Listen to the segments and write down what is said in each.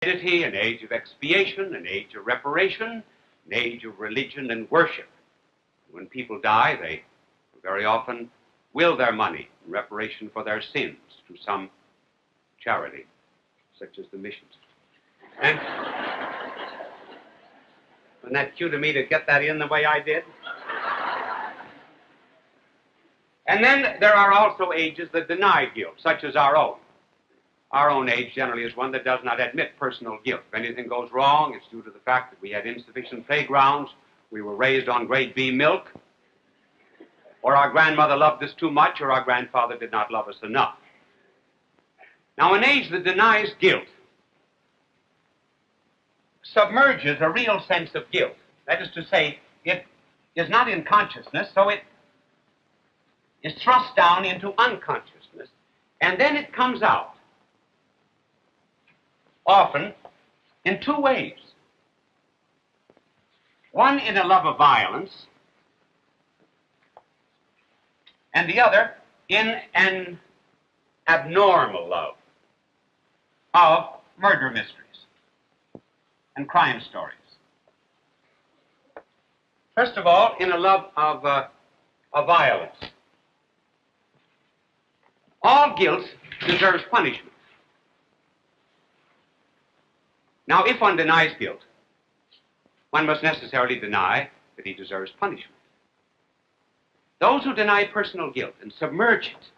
an age of expiation, an age of reparation, an age of religion and worship. When people die, they very often will their money in reparation for their sins to some charity, such as the missions. And wasn't that cute of me to get that in the way I did? And then there are also ages that deny guilt, such as our own. Our own age generally is one that does not admit personal guilt. If anything goes wrong, it's due to the fact that we had insufficient playgrounds, we were raised on grade B milk, or our grandmother loved us too much, or our grandfather did not love us enough. Now, an age that denies guilt submerges a real sense of guilt. That is to say, it is not in consciousness, so it is thrust down into unconsciousness, and then it comes out, often in two ways. One in a love of violence, and the other in an abnormal love of murder mysteries and crime stories. First of all, in a love of violence. All guilt deserves punishment. Now, if one denies guilt, one must necessarily deny that he deserves punishment. Those who deny personal guilt and submerge it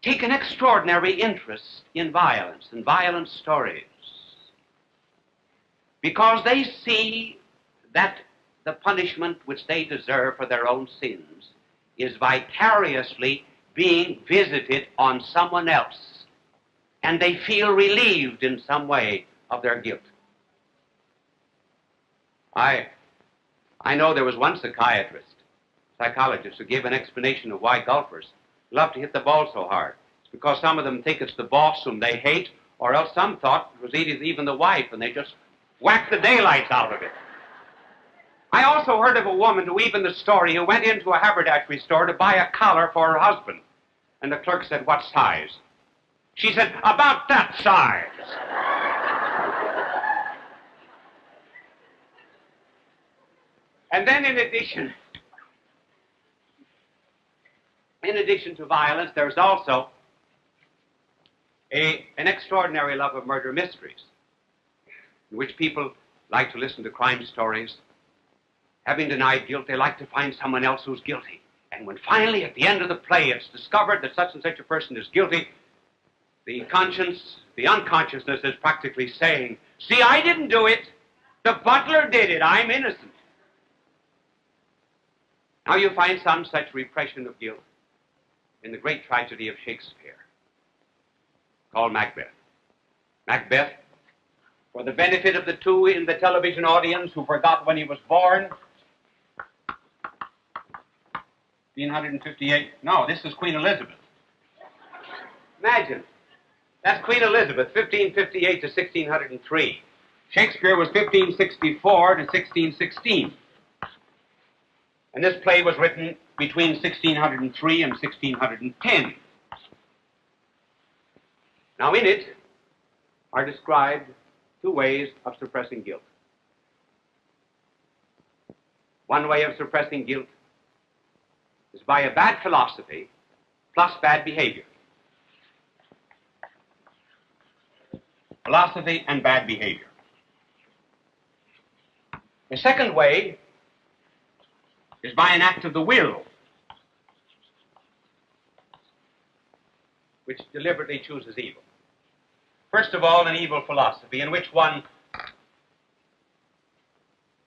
take an extraordinary interest in violence and violent stories because they see that the punishment which they deserve for their own sins is vicariously being visited on someone else, and they feel relieved in some way of their guilt. I know there was one psychologist, who gave an explanation of why golfers love to hit the ball so hard. It's because some of them think it's the boss whom they hate, or else some thought it was even the wife, and they just whack the daylights out of it. I also heard of a woman who even the story who went into a haberdashery store to buy a collar for her husband. And the clerk said, "What size?" She said, "About that size." And then in addition to violence, there's also an extraordinary love of murder mysteries, in which people like to listen to crime stories. Having denied guilt, they like to find someone else who's guilty. And when finally, at the end of the play, it's discovered that such and such a person is guilty, the conscience, the unconsciousness is practically saying, "See, I didn't do it. The butler did it. I'm innocent." Now you find some such repression of guilt in the great tragedy of Shakespeare, called Macbeth. Macbeth, for the benefit of the two in the television audience who forgot when he was born, 1558. No, this is Queen Elizabeth. Imagine. That's Queen Elizabeth, 1558 to 1603. Shakespeare was 1564 to 1616. And this play was written between 1603 and 1610. Now, in it are described two ways of suppressing guilt. One way of suppressing guilt is by a bad philosophy plus bad behavior. Philosophy and bad behavior. The second way is by an act of the will, which deliberately chooses evil. First of all, an evil philosophy in which one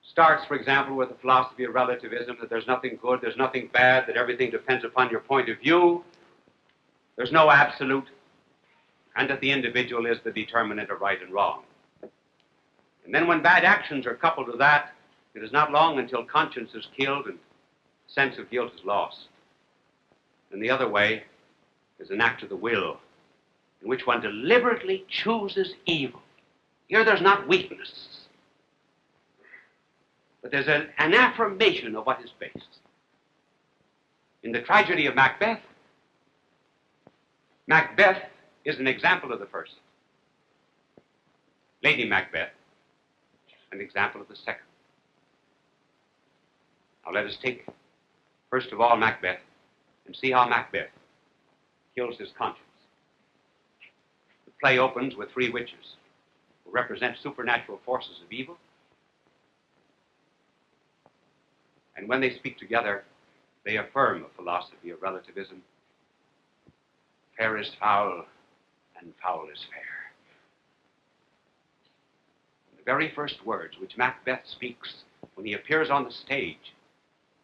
starts, for example, with the philosophy of relativism, that there's nothing good, there's nothing bad, that everything depends upon your point of view, there's no absolute, and that the individual is the determinant of right and wrong. And then when bad actions are coupled to that, it is not long until conscience is killed and sense of guilt is lost. And the other way is an act of the will, in which one deliberately chooses evil. Here there's not weakness, but there's an affirmation of what is base. In the tragedy of Macbeth, Macbeth is an example of the first. Lady Macbeth, an example of the second. Now let us take, first of all, Macbeth, and see how Macbeth kills his conscience. The play opens with three witches who represent supernatural forces of evil. And when they speak together, they affirm a philosophy of relativism. Fair is foul, and foul is fair. The very first words which Macbeth speaks when he appears on the stage,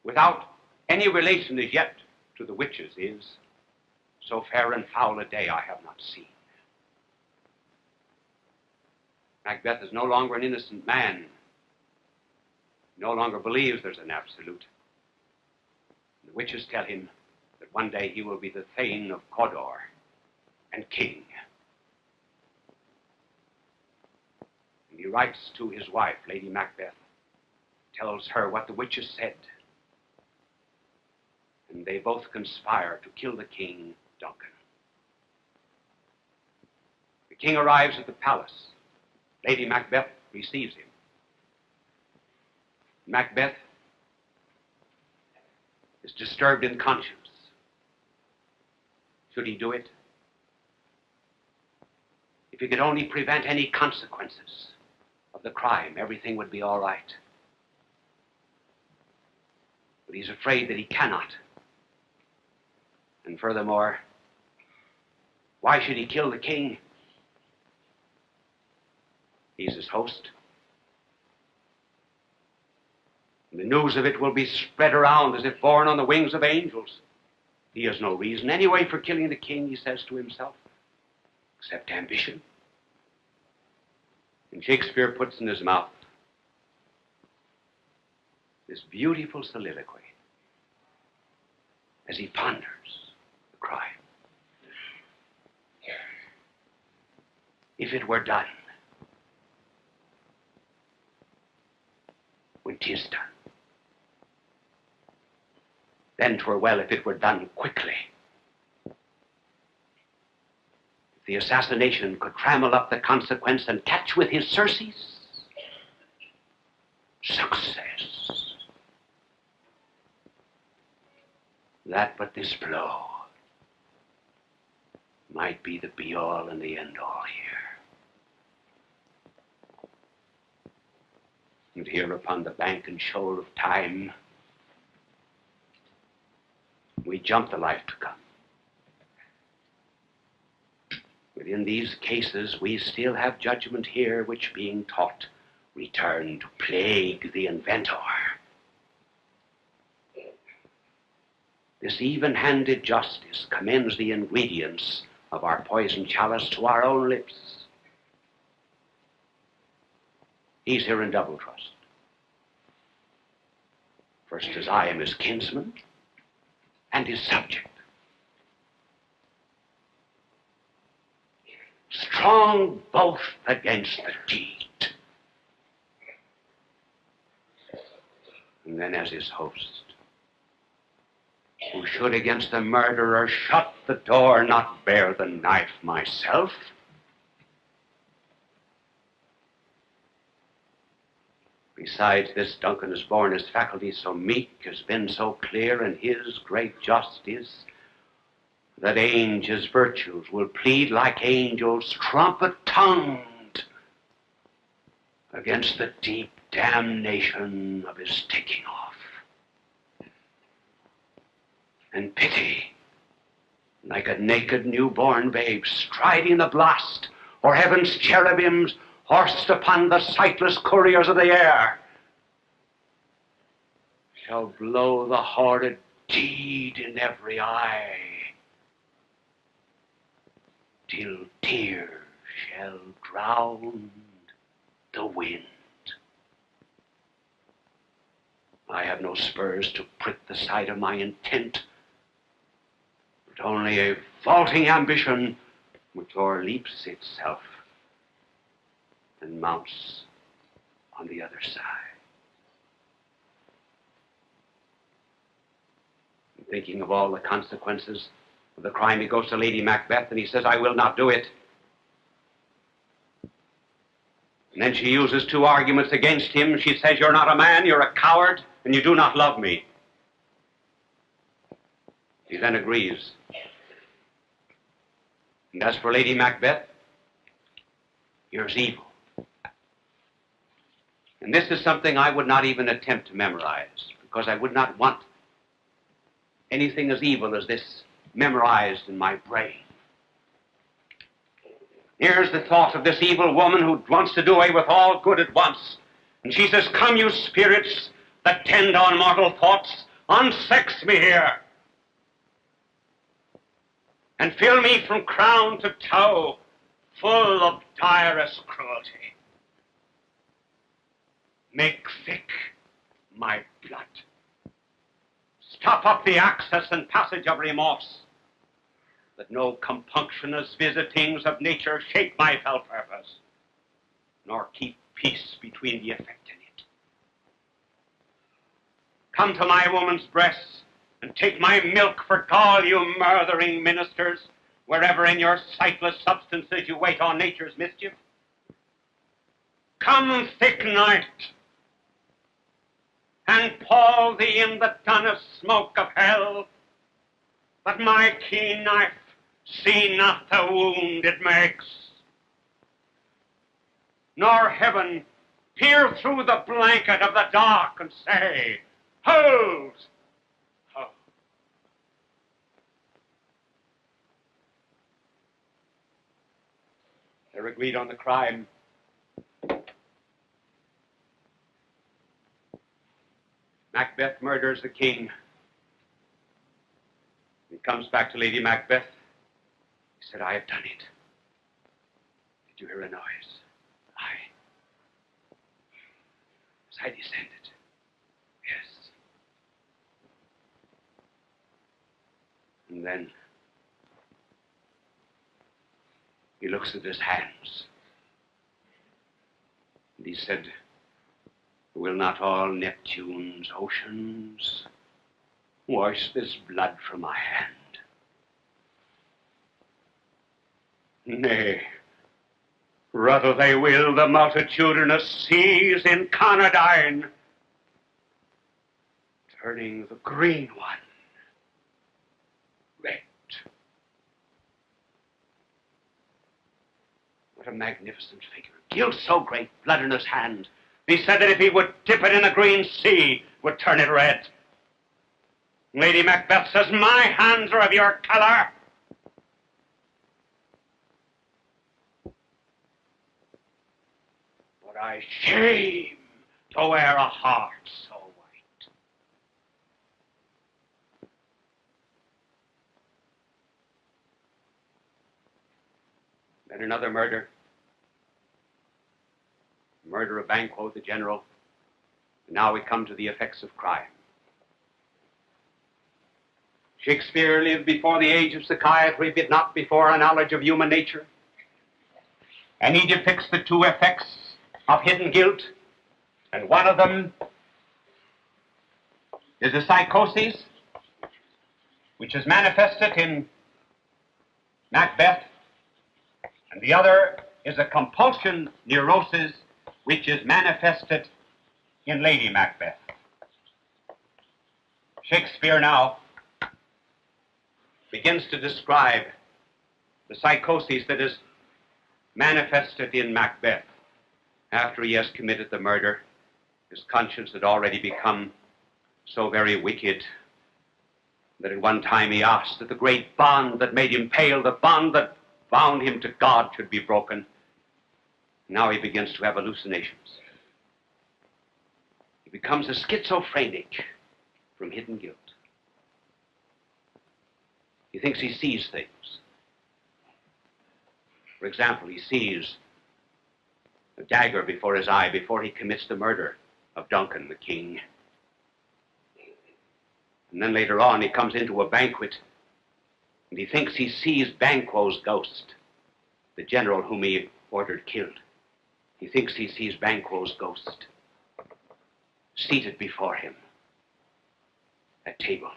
without any relation as yet to the witches, is, "So fair and foul a day I have not seen." Macbeth is no longer an innocent man. He no longer believes there's an absolute. The witches tell him that one day he will be the Thane of Cawdor and king. And he writes to his wife, Lady Macbeth, tells her what the witches said. And they both conspire to kill the king, Duncan. The king arrives at the palace. Lady Macbeth receives him. Macbeth is disturbed in conscience. Should he do it? If he could only prevent any consequences of the crime, everything would be all right. But he's afraid that he cannot. And furthermore, why should he kill the king? He's his host. And the news of it will be spread around as if borne on the wings of angels. He has no reason anyway for killing the king, he says to himself, except ambition. And Shakespeare puts in his mouth this beautiful soliloquy as he ponders the crime. If it were done, when 'tis done, then 'twere well if it were done quickly. If the assassination could trammel up the consequence and catch with his surcease, success. That but this blow might be the be-all and the end-all here. And here upon the bank and shoal of time, we jump the life to come. But in these cases, we still have judgment here, which being taught, return to plague the inventor. This even-handed justice commends the ingredients of our poison chalice to our own lips. He's here in double trust. First, as I am his kinsman and his subject. Strong both against the deed. And then as his host, who should against the murderer shut the door, not bear the knife myself. Besides this, Duncan has borne his faculties so meek, has been so clear in his great justice, that his virtues will plead like angels, trumpet-tongued, against the deep damnation of his taking off. And pity, like a naked newborn babe striding the blast, or heaven's cherubims horsed upon the sightless couriers of the air, shall blow the horrid deed in every eye, till tears shall drown the wind. I have no spurs to prick the side of my intent, but only a vaulting ambition which o'erleaps itself and mounts on the other side. And thinking of all the consequences of the crime, he goes to Lady Macbeth and he says, I will not do it. And then she uses two arguments against him. She says, you're not a man, you're a coward, and you do not love me. He then agrees. And as for Lady Macbeth, here's evil. And this is something I would not even attempt to memorize, because I would not want anything as evil as this memorized in my brain. Here's the thought of this evil woman who wants to do away with all good at once. And she says, come, you spirits that tend on mortal thoughts, unsex me here, and fill me from crown to toe full of direst cruelty. Make thick my blood. Stop up the access and passage of remorse, that no compunctious visitings of nature shake my fell purpose, nor keep peace between the effect and it. Come to my woman's breasts, and take my milk for gall, you murthering ministers, wherever in your sightless substances you wait on nature's mischief. Come, thick night, and pall thee in the dunnest smoke of hell, that my keen knife see not the wound it makes, nor heaven peer through the blanket of the dark and say, hold! Hold. They're agreed on the crime. Macbeth murders the king. He comes back to Lady Macbeth. He said, I have done it. Did you hear a noise? Aye. As I descended. Yes. And then he looks at his hands. And he said, will not all Neptune's oceans wash this blood from my hand? Nay, rather they will the multitudinous seas in Conadine, turning the green one red. What a magnificent figure. Guilt so great, blood in his hand. He said that if he would dip it in a green sea, would turn it red. Lady Macbeth says, my hands are of your color. But I shame to wear a heart so white. Then another murder. Murder of Banquo, the general. And now we come to the effects of crime. Shakespeare lived before the age of psychiatry, but not before a knowledge of human nature. And he depicts the two effects of hidden guilt. And one of them is a psychosis, which is manifested in Macbeth. And the other is a compulsion neurosis, which is manifested in Lady Macbeth. Shakespeare now begins to describe the psychosis that is manifested in Macbeth. After he has committed the murder, his conscience had already become so very wicked that at one time he asked that the great bond that made him pale, the bond that bound him to God, should be broken. Now he begins to have hallucinations. He becomes a schizophrenic from hidden guilt. He thinks he sees things. For example, he sees a dagger before his eye before he commits the murder of Duncan, the king. And then later on, he comes into a banquet, and he thinks he sees Banquo's ghost, the general whom he ordered killed. He thinks he sees Banquo's ghost seated before him at table.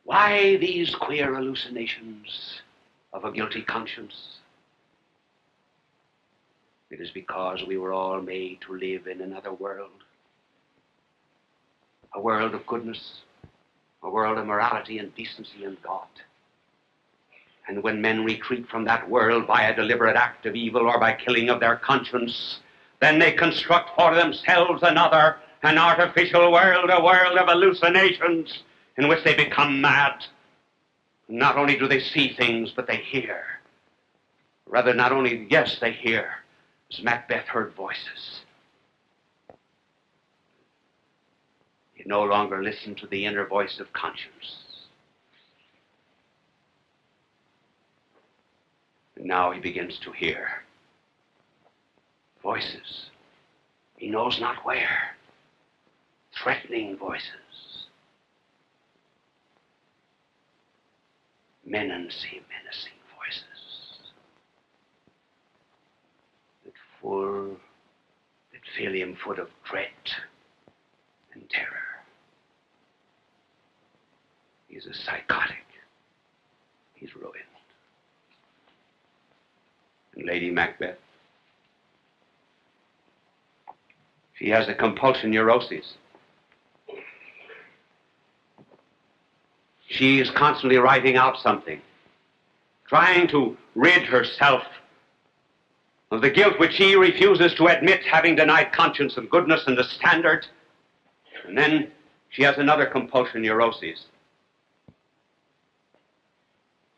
Why these queer hallucinations of a guilty conscience? It is because we were all made to live in another world. A world of goodness, a world of morality and decency and God. And when men retreat from that world by a deliberate act of evil or by killing of their conscience, then they construct for themselves another, an artificial world, a world of hallucinations in which they become mad. Not only do they see things, but they hear. Rather, not only, yes, they hear, as Macbeth heard voices. He no longer listened to the inner voice of conscience. And now he begins to hear voices. He knows not where. Threatening voices. Menacing voices. That fill him full of dread and terror. He's a psychotic. He's ruined. And Lady Macbeth, she has a compulsion neurosis. She is constantly writing out something, trying to rid herself of the guilt which she refuses to admit, having denied conscience of goodness and the standard. And then she has another compulsion neurosis.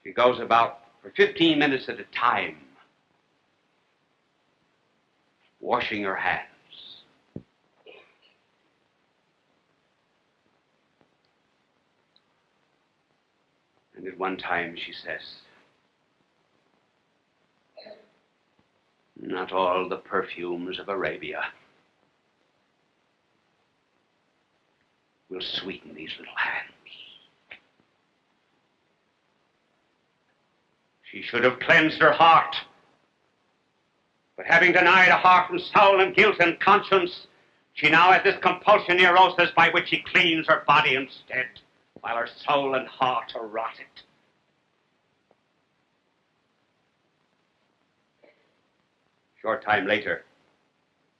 She goes about for 15 minutes at a time, washing her hands. And at one time she says, "Not all the perfumes of Arabia will sweeten these little hands." She should have cleansed her heart. But having denied a heart and soul and guilt and conscience, she now has this compulsion neurosis by which she cleans her body instead, while her soul and heart are rotted. Short time later,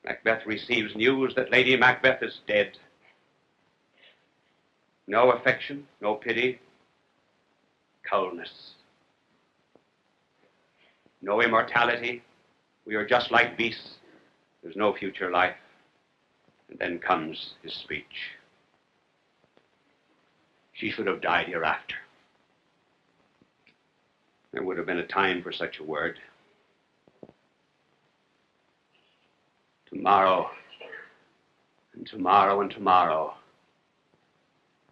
Macbeth receives news that Lady Macbeth is dead. No affection, no pity, coldness. No immortality. We are just like beasts. There's no future life. And then comes his speech. She should have died hereafter. There would have been a time for such a word. Tomorrow, and tomorrow, and tomorrow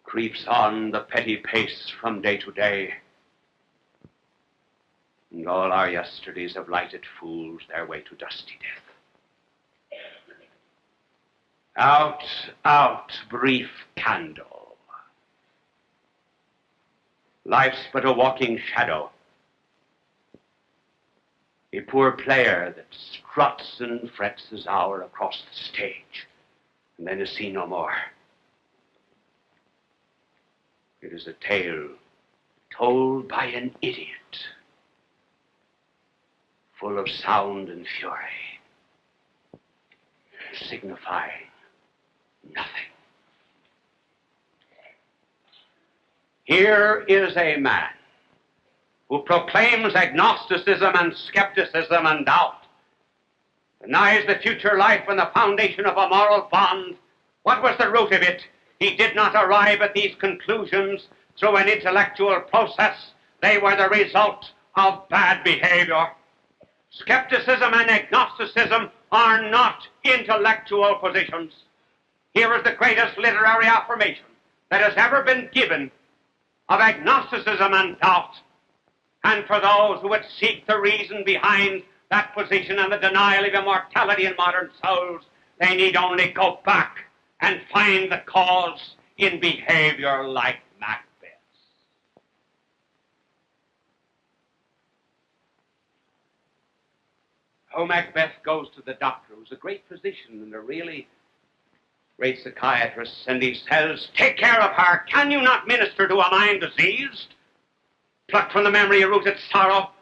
creeps on the petty pace from day to day. And all our yesterdays have lighted fools their way to dusty death. Out, out, brief candle. Life's but a walking shadow. A poor player that struts and frets his hour across the stage, and then is seen no more. It is a tale told by an idiot, full of sound and fury, signifying nothing. Here is a man who proclaims agnosticism and skepticism and doubt, denies the future life and the foundation of a moral bond. What was the root of it? He did not arrive at these conclusions through an intellectual process. They were the result of bad behavior. Skepticism and agnosticism are not intellectual positions. Here is the greatest literary affirmation that has ever been given of agnosticism and doubt. And for those who would seek the reason behind that position and the denial of immortality in modern souls, they need only go back and find the cause in behavior like Macbeth's. Oh, Macbeth goes to the doctor, who's a great physician and a really great psychiatrist, and he says, "Take care of her. Can you not minister to a mind diseased, plucked from the memory of rooted sorrow?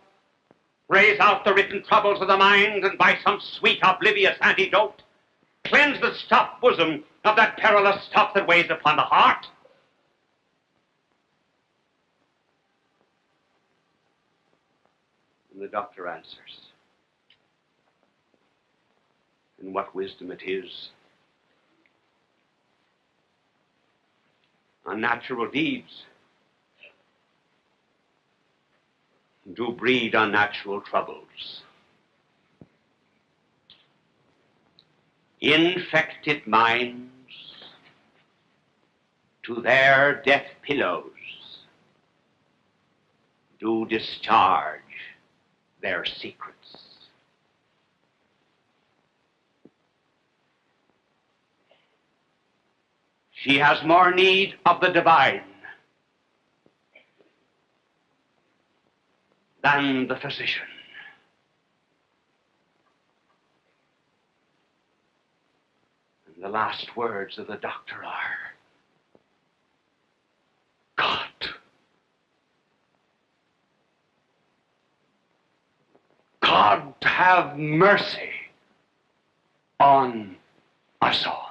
Raise out the written troubles of the mind, and by some sweet, oblivious antidote, cleanse the stuffed bosom of that perilous stuff that weighs upon the heart. And the doctor answers. And what wisdom it is. Unnatural deeds do breed unnatural troubles. Infected minds to their death pillows do discharge their secrets. She has more need of the divine than the physician. And the last words of the doctor are, God have mercy on us all.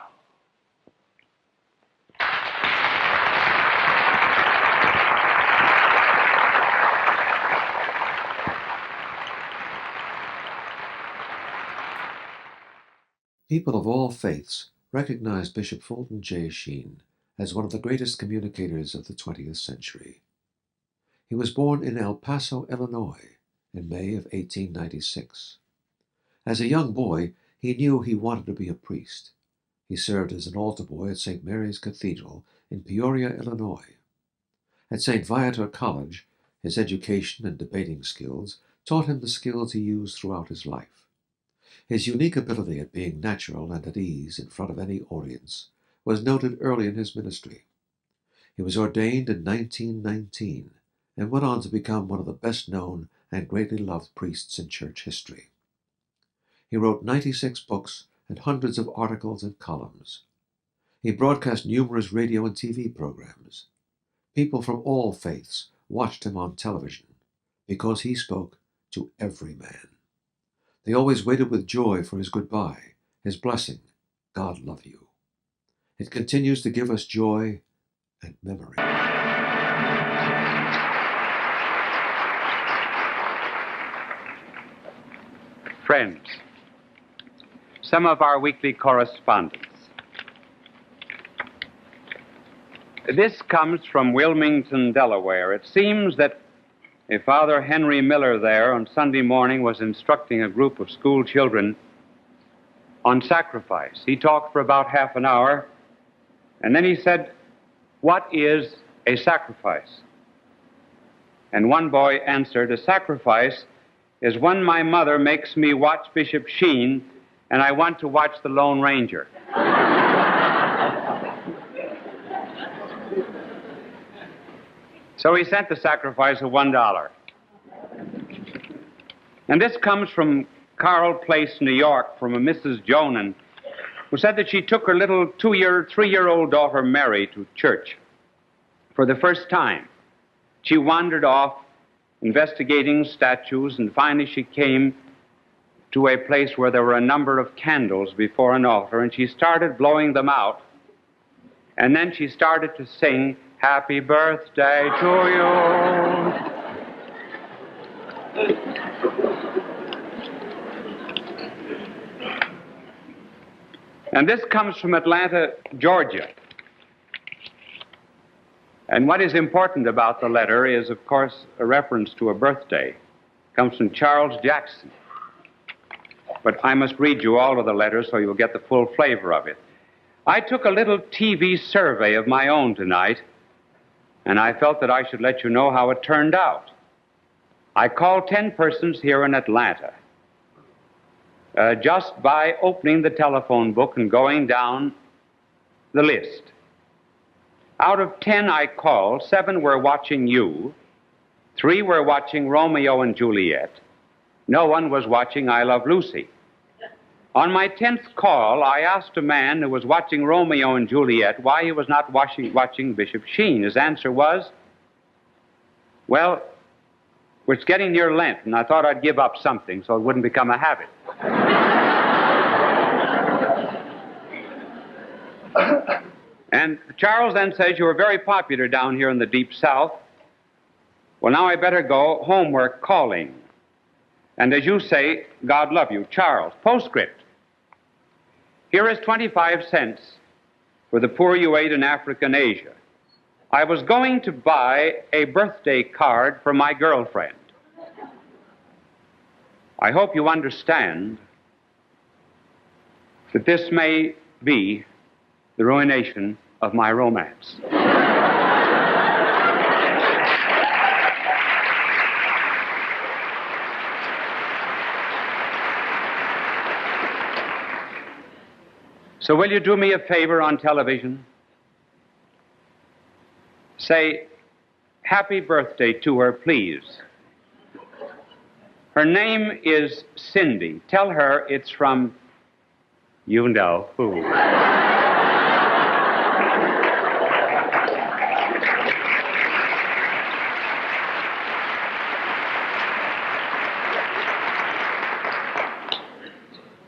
People of all faiths recognize Bishop Fulton J. Sheen as one of the greatest communicators of the 20th century. He was born in El Paso, Illinois, in May of 1896. As a young boy, he knew he wanted to be a priest. He served as an altar boy at St. Mary's Cathedral in Peoria, Illinois. At St. Viator College, his education and debating skills taught him the skills he used throughout his life. His unique ability at being natural and at ease in front of any audience was noted early in his ministry. He was ordained in 1919 and went on to become one of the best-known and greatly loved priests in church history. He wrote 96 books and hundreds of articles and columns. He broadcast numerous radio and TV programs. People from all faiths watched him on television because he spoke to every man. They always waited with joy for his goodbye, his blessing, God love you. It continues to give us joy and memory. Friends, some of our weekly correspondence. This comes from Wilmington, Delaware. It seems that a Father Henry Miller there on Sunday morning was instructing a group of school children on sacrifice. He talked for about half an hour, and then he said, "What is a sacrifice?" And one boy answered, "A sacrifice is when my mother makes me watch Bishop Sheen and I want to watch the Lone Ranger." So he sent the sacrifice of $1. And this comes from Carl Place, New York, from a Mrs. Jonan, who said that she took her little 3-year-old daughter Mary to church for the first time. She wandered off investigating statues, and finally she came to a place where there were a number of candles before an altar, and she started blowing them out. And then she started to sing, "Happy birthday to you." And this comes from Atlanta, Georgia. And what is important about the letter is, of course, a reference to a birthday. It comes from Charles Jackson. But I must read you all of the letters so you'll get the full flavor of it. I took a little TV survey of my own tonight, and I felt that I should let you know how it turned out. I called 10 persons here in Atlanta. Just by opening the telephone book and going down the list. Out of 10 I called, 7 were watching you, 3 were watching Romeo and Juliet. No one was watching I Love Lucy. On my 10th call, I asked a man who was watching Romeo and Juliet why he was not watching Bishop Sheen. His answer was, "Well, It's getting near Lent, and I thought I'd give up something so it wouldn't become a habit. And Charles then says, you were very popular down here in the Deep South. Well, now I better go. Homework calling. And as you say, God love you. Charles, postscript. Here is 25 cents for the poor you ate in Africa and Asia. I was going to buy a birthday card for my girlfriend. I hope you understand that this may be the ruination of my romance. So will you do me a favor on television? Say, happy birthday to her, please. Her name is Cindy. Tell her it's from you know who.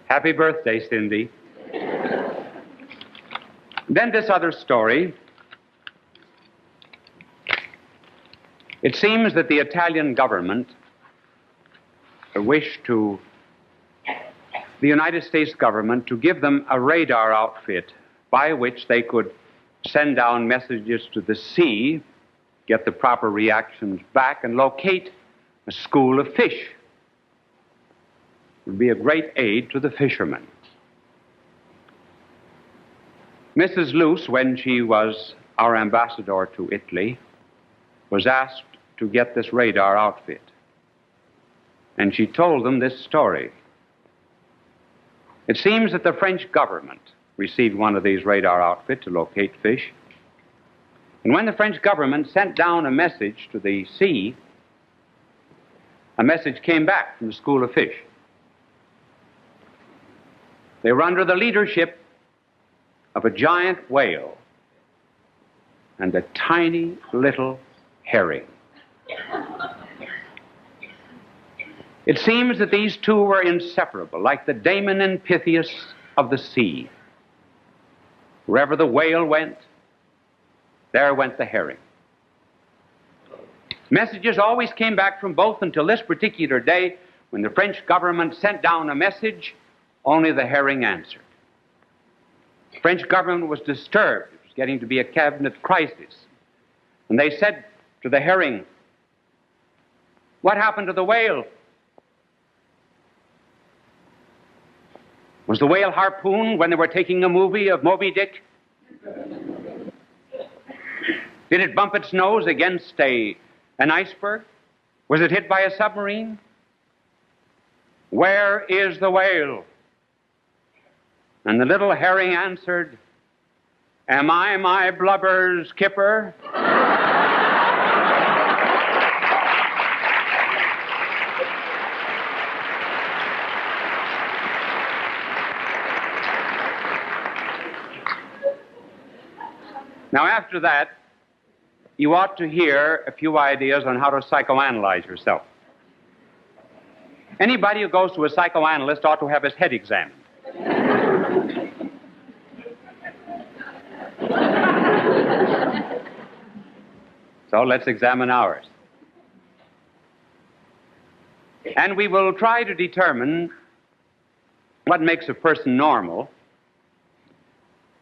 Happy birthday, Cindy. Then this other story. It seems that the Italian government wished the United States government to give them a radar outfit by which they could send down messages to the sea, get the proper reactions back, and locate a school of fish. It would be a great aid to the fishermen. Mrs. Luce, when she was our ambassador to Italy, was asked to get this radar outfit. And she told them this story. It seems that the French government received one of these radar outfits to locate fish. And when the French government sent down a message to the sea, a message came back from the school of fish. They were under the leadership of a giant whale and a tiny little herring. It seems that these two were inseparable, like the Damon and Pythias of the sea. Wherever the whale went, there went the herring. Messages always came back from both until this particular day when the French government sent down a message, only the herring answered. The French government was disturbed. It was getting to be a cabinet crisis. And they said to the herring, "What happened to the whale? Was the whale harpooned when they were taking a movie of Moby Dick? Did it bump its nose against an iceberg? Was it hit by a submarine? Where is the whale?" And the little herring answered, "Am I my blubber's kipper?" Now, after that, you ought to hear a few ideas on how to psychoanalyze yourself. Anybody who goes to a psychoanalyst ought to have his head examined. So let's examine ours. And we will try to determine what makes a person normal,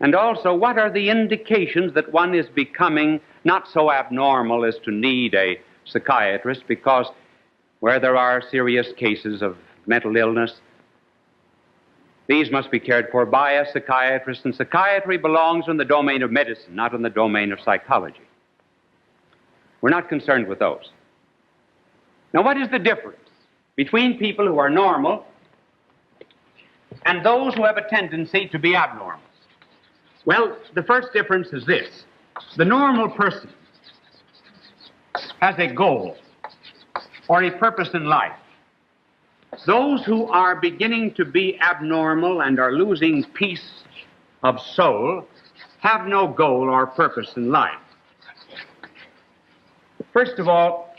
and also what are the indications that one is becoming not so abnormal as to need a psychiatrist, because where there are serious cases of mental illness, these must be cared for by a psychiatrist, and psychiatry belongs in the domain of medicine, not in the domain of psychology. We're not concerned with those. Now, what is the difference between people who are normal and those who have a tendency to be abnormal? Well, the first difference is this. The normal person has a goal or a purpose in life. Those who are beginning to be abnormal and are losing peace of soul have no goal or purpose in life. First of all,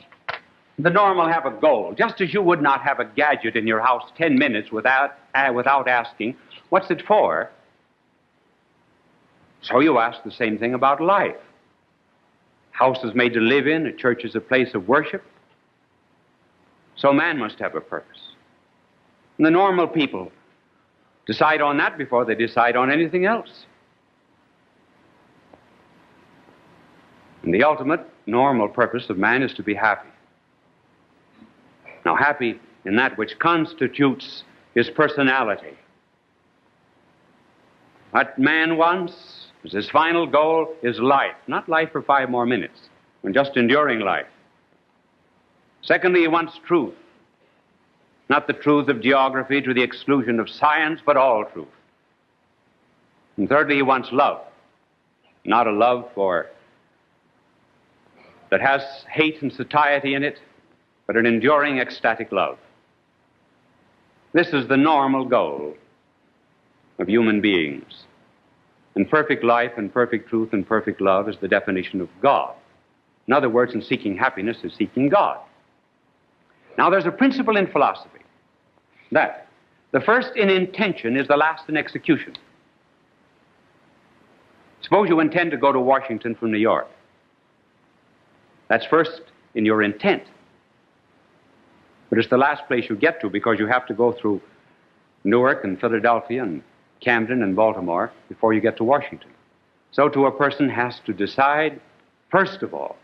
The normal have a goal, just as you would not have a gadget in your house 10 minutes without asking, what's it for? So you ask the same thing about life. House is made to live in, a church is a place of worship. So man must have a purpose. And the normal people decide on that before they decide on anything else. And the ultimate normal purpose of man is to be happy. Now, happy in that which constitutes his personality. What man wants as his final goal is life, not life for 5 more minutes, and just enduring life. Secondly, he wants truth, not the truth of geography to the exclusion of science, but all truth. And thirdly, he wants love, not a love that has hate and satiety in it, but an enduring ecstatic love. This is the normal goal of human beings. And perfect life and perfect truth and perfect love is the definition of God. In other words, in seeking happiness is seeking God. Now, there's a principle in philosophy that the first in intention is the last in execution. Suppose you intend to go to Washington from New York. That's first in your intent. But it's the last place you get to because you have to go through Newark and Philadelphia and Camden and Baltimore before you get to Washington. So too a person has to decide, first of all,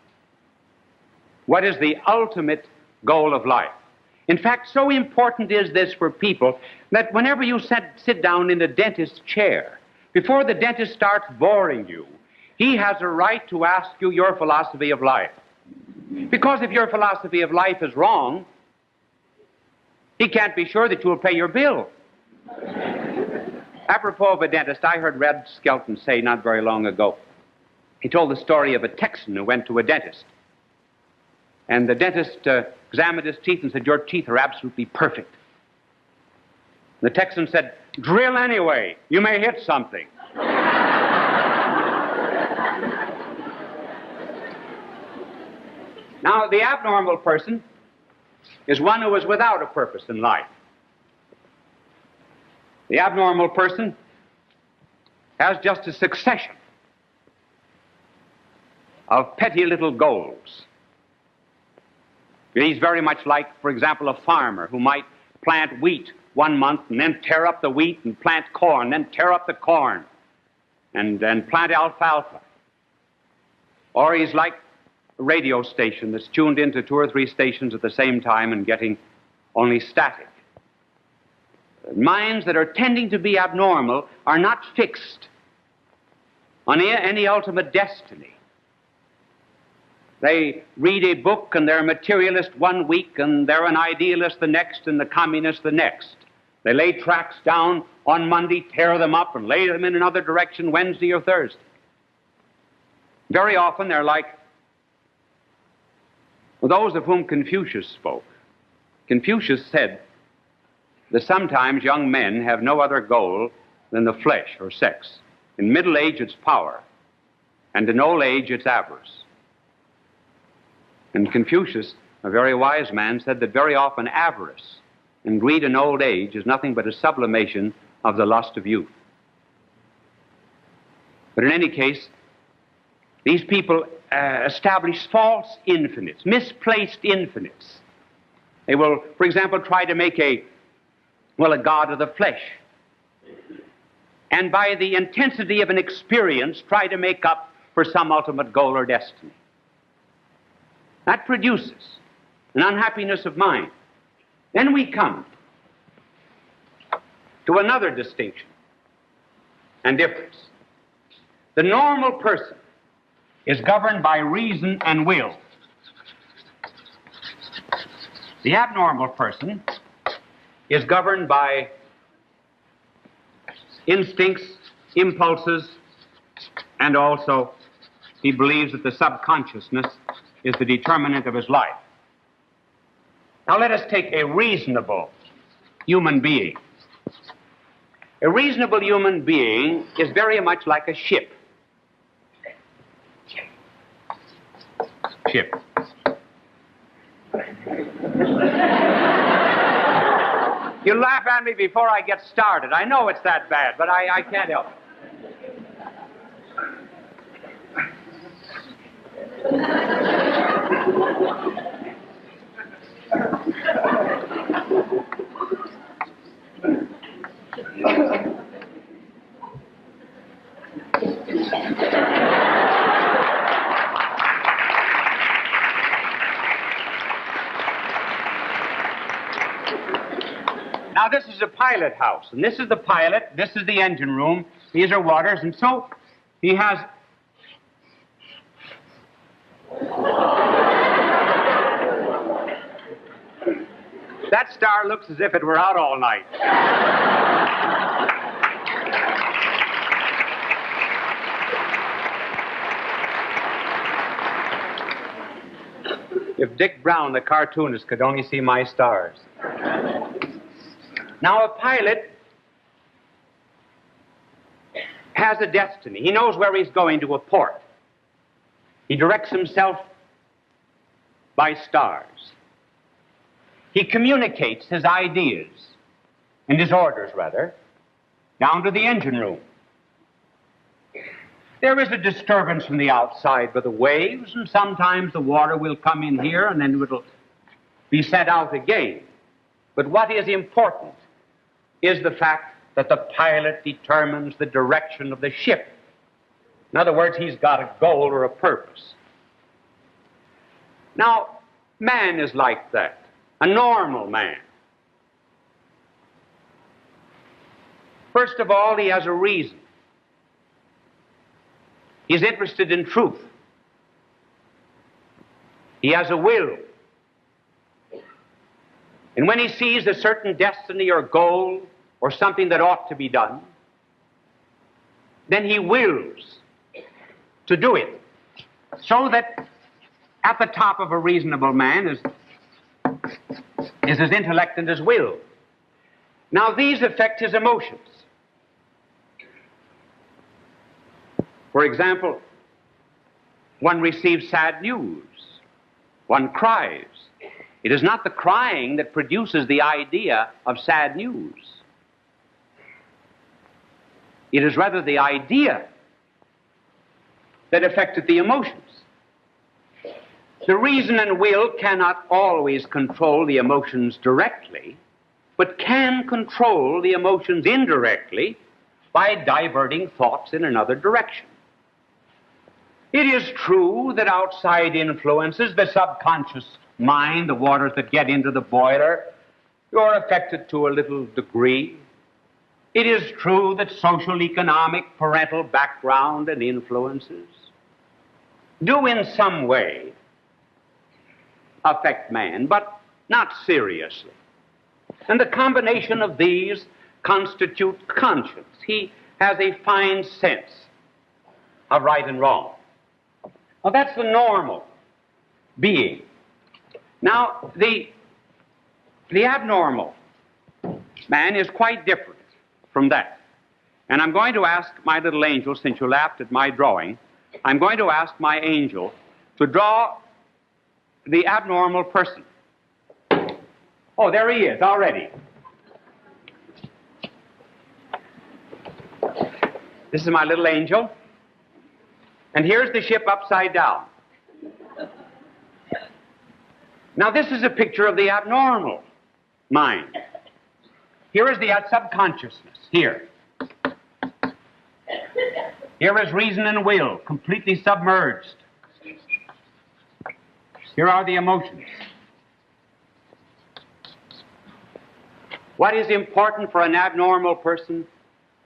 what is the ultimate goal of life. In fact, so important is this for people that whenever you sit down in the dentist's chair, before the dentist starts boring you, he has a right to ask you your philosophy of life. Because if your philosophy of life is wrong, he can't be sure that you will pay your bill. Apropos of a dentist, I heard Red Skelton say not very long ago, he told the story of a Texan who went to a dentist. And the dentist examined his teeth and said, "Your teeth are absolutely perfect." The Texan said, "Drill anyway. You may hit something." Now, the abnormal person is one who is without a purpose in life. The abnormal person has just a succession of petty little goals. He's very much like, for example, a farmer who might plant wheat one month and then tear up the wheat and plant corn, then tear up the corn and plant alfalfa. Or he's like a radio station that's tuned into 2 or 3 stations at the same time and getting only static. Minds that are tending to be abnormal are not fixed on any ultimate destiny. They read a book and they're a materialist one week and they're an idealist the next and the communist the next. They lay tracts down on Monday, tear them up, and lay them in another direction Wednesday or Thursday. Very often they're like those of whom Confucius spoke. Confucius said that sometimes young men have no other goal than the flesh or sex. In middle age, it's power, and in old age, it's avarice. And Confucius, a very wise man, said that very often avarice and greed in old age is nothing but a sublimation of the lust of youth. But in any case, these people establish false infinites, misplaced infinites. They will, for example, try to make a god of the flesh. And by the intensity of an experience, try to make up for some ultimate goal or destiny. That produces an unhappiness of mind. Then we come to another distinction and difference. The normal person is governed by reason and will. The abnormal person is governed by instincts, impulses, and also he believes that the subconsciousness is the determinant of his life. Now let us take a reasonable human being. A reasonable human being is very much like a ship. You laugh at me before I get started. I know it's that bad, but I can't help it. Now, this is a pilot house, and this is the pilot, this is the engine room, these are waters, and so he has... That star looks as if it were out all night. If Dick Brown, the cartoonist, could only see my stars. Now, a pilot has a destiny. He knows where he's going, to a port. He directs himself by stars. He communicates his ideas, and his orders, rather, down to the engine room. There is a disturbance from the outside by the waves, and sometimes the water will come in here, and then it'll be sent out again. But what is important is the fact that the pilot determines the direction of the ship. In other words, he's got a goal or a purpose. Now, man is like that, a normal man. First of all, he has a reason. He's interested in truth. He has a will. And when he sees a certain destiny or goal or something that ought to be done, then he wills to do it. So that at the top of a reasonable man is his intellect and his will. Now, these affect his emotions. For example, one receives sad news. One cries. It is not the crying that produces the idea of sad news. It is rather the idea that affected the emotions. The reason and will cannot always control the emotions directly, but can control the emotions indirectly by diverting thoughts in another direction. It is true that outside influences, the subconscious mind, the waters that get into the boiler, you're affected to a little degree. It is true that social, economic, parental background and influences do in some way affect man, but not seriously. And the combination of these constitute conscience. He has a fine sense of right and wrong. Well, that's the normal being. Now, the abnormal man is quite different from that. And I'm going to ask my little angel, since you laughed at my drawing, I'm going to ask my angel to draw the abnormal person. Oh, there he is already. This is my little angel. And here's the ship upside down. Now, this is a picture of the abnormal mind. Here is the subconsciousness. Here. Here is reason and will, completely submerged. Here are the emotions. What is important for an abnormal person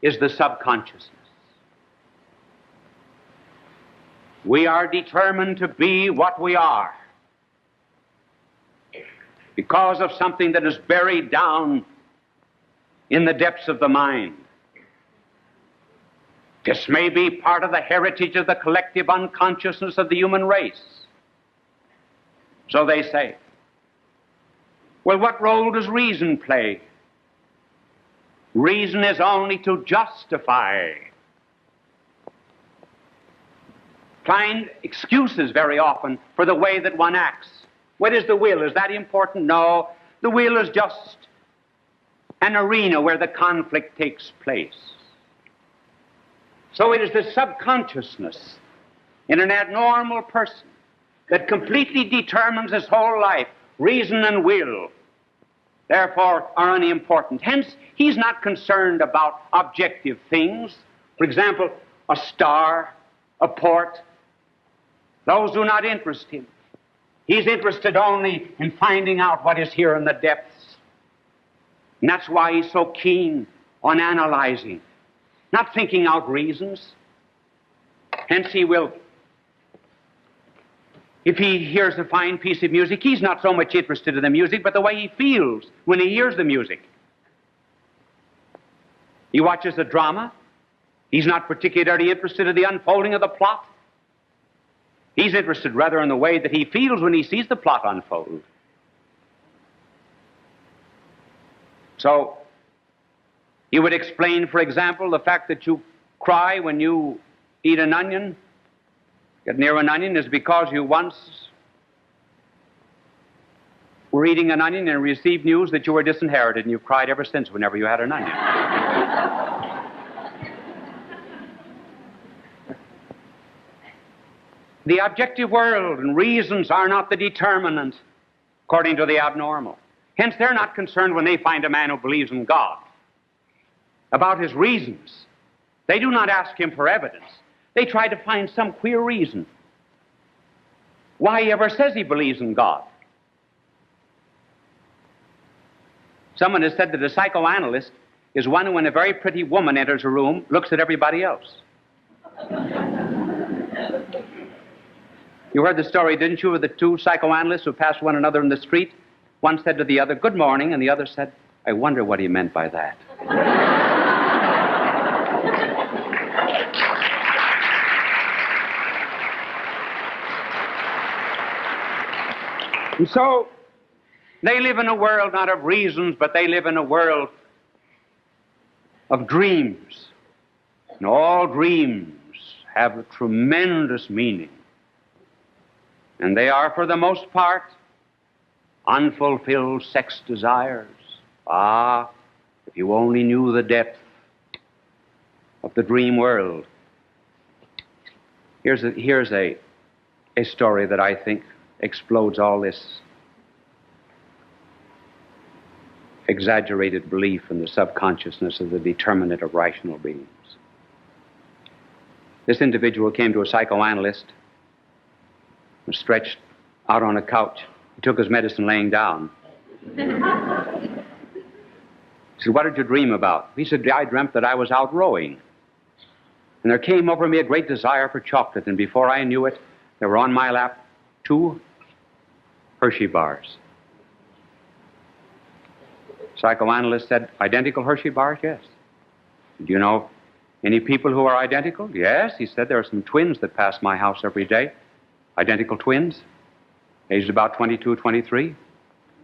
is the subconsciousness. We are determined to be what we are because of something that is buried down in the depths of the mind. This may be part of the heritage of the collective unconsciousness of the human race. So they say. Well, what role does reason play? Reason is only to justify. Find excuses very often for the way that one acts. What is the will? Is that important? No. The will is just an arena where the conflict takes place. So it is the subconsciousness in an abnormal person that completely determines his whole life. Reason and will, therefore, are unimportant. Hence, he's not concerned about objective things. For example, a star, a port. Those do not interest him. He's interested only in finding out what is here in the depths. And that's why he's so keen on analyzing, not thinking out reasons. Hence, he will, if he hears a fine piece of music, he's not so much interested in the music, but the way he feels when he hears the music. He watches a drama. He's not particularly interested in the unfolding of the plot. He's interested rather in the way that he feels when he sees the plot unfold. So, he would explain, for example, the fact that you cry when you eat an onion, get near an onion, is because you once were eating an onion and received news that you were disinherited, and you've cried ever since whenever you had an onion. The objective world and reasons are not the determinant, according to the abnormal. Hence, they're not concerned when they find a man who believes in God about his reasons. They do not ask him for evidence. They try to find some queer reason why he ever says he believes in God. Someone has said that a psychoanalyst is one who, when a very pretty woman enters a room, looks at everybody else. You heard the story, didn't you, of the two psychoanalysts who passed one another in the street? One said to the other, "Good morning," and the other said, "I wonder what he meant by that." And so, they live in a world not of reasons, but they live in a world of dreams. And all dreams have a tremendous meaning. And they are, for the most part, unfulfilled sex desires. Ah, if you only knew the depth of the dream world. Here's a story that I think explodes all this exaggerated belief in the subconsciousness of the determinant of rational beings. This individual came to a psychoanalyst, was stretched out on a couch. He took his medicine laying down. He said, "What did you dream about?" He said, "I dreamt that I was out rowing. And there came over me a great desire for chocolate, and before I knew it, there were on my lap 2 Hershey bars." Psychoanalyst said, "Identical Hershey bars?" "Yes." "Do you know any people who are identical?" "Yes." He said, "There are some twins that pass my house every day. Identical twins, aged about 22, 23.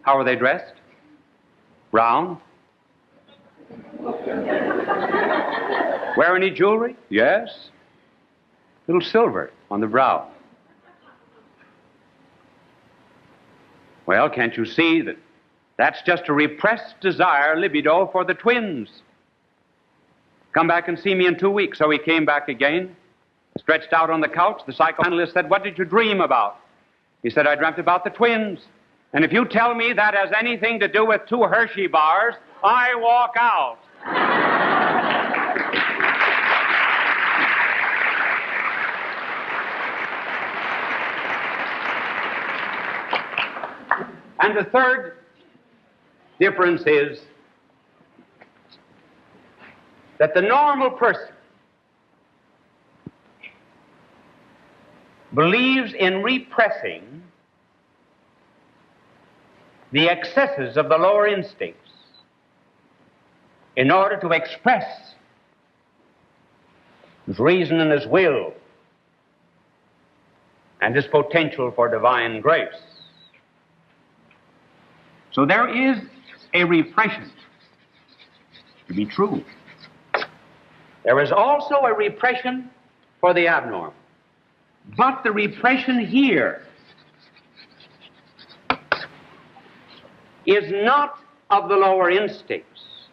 How are they dressed?" "Brown." "Wear any jewelry?" "Yes. Little silver on the brow." "Well, can't you see that that's just a repressed desire, libido, for the twins? Come back and see me in 2 weeks." So he came back again, stretched out on the couch. The psychoanalyst said, "What did you dream about?" He said, "I dreamt about the twins. And if you tell me that has anything to do with 2 Hershey bars, I walk out." And the third difference is that the normal person believes in repressing the excesses of the lower instincts in order to express his reason and his will and his potential for divine grace. So there is a repression, to be true. There is also a repression for the abnormal. But the repression here is not of the lower instincts.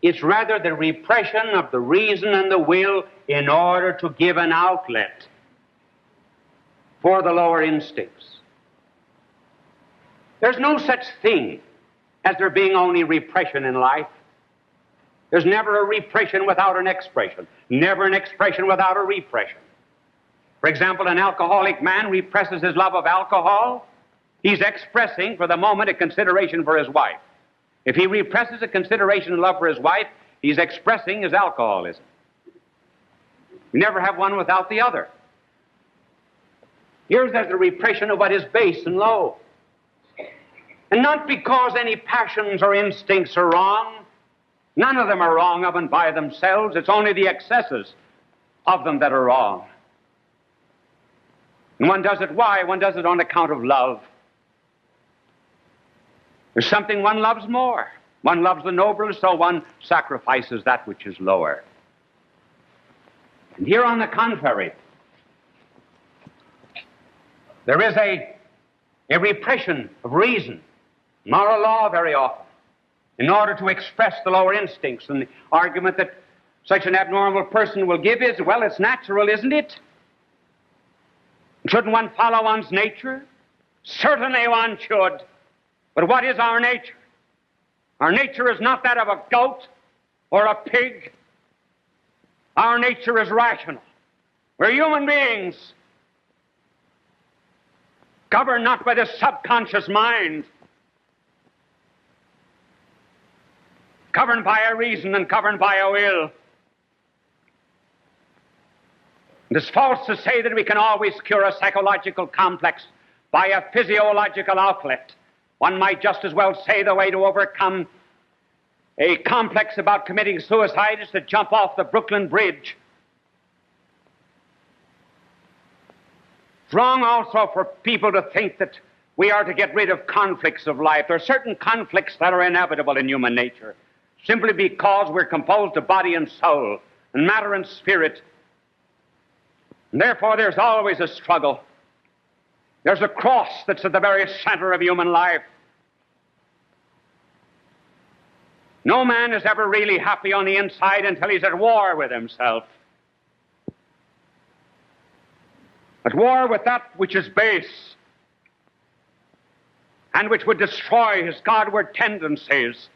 It's rather the repression of the reason and the will in order to give an outlet for the lower instincts. There's no such thing as there being only repression in life. There's never a repression without an expression, never an expression without a repression. For example, an alcoholic man represses his love of alcohol. He's expressing, for the moment, a consideration for his wife. If he represses a consideration and love for his wife, he's expressing his alcoholism. You never have one without the other. Here's the repression of what is base and low. And not because any passions or instincts are wrong. None of them are wrong of and by themselves. It's only the excesses of them that are wrong. And one does it why? One does it on account of love. There's something one loves more. One loves the nobler, so one sacrifices that which is lower. And here, on the contrary, there is a repression of reason, moral law very often, in order to express the lower instincts. And the argument that such an abnormal person will give is, well, it's natural, isn't it? Shouldn't one follow one's nature? Certainly one should. But what is our nature? Our nature is not that of a goat or a pig. Our nature is rational. We're human beings, governed not by the subconscious mind, governed by a reason and governed by a will. It is false to say that we can always cure a psychological complex by a physiological outlet. One might just as well say the way to overcome a complex about committing suicide is to jump off the Brooklyn Bridge. It's wrong also for people to think that we are to get rid of conflicts of life. There are certain conflicts that are inevitable in human nature, simply because we're composed of body and soul, and matter and spirit. And therefore, there's always a struggle. There's a cross that's at the very center of human life. No man is ever really happy on the inside until he's at war with himself. At war with that which is base and which would destroy his Godward tendencies.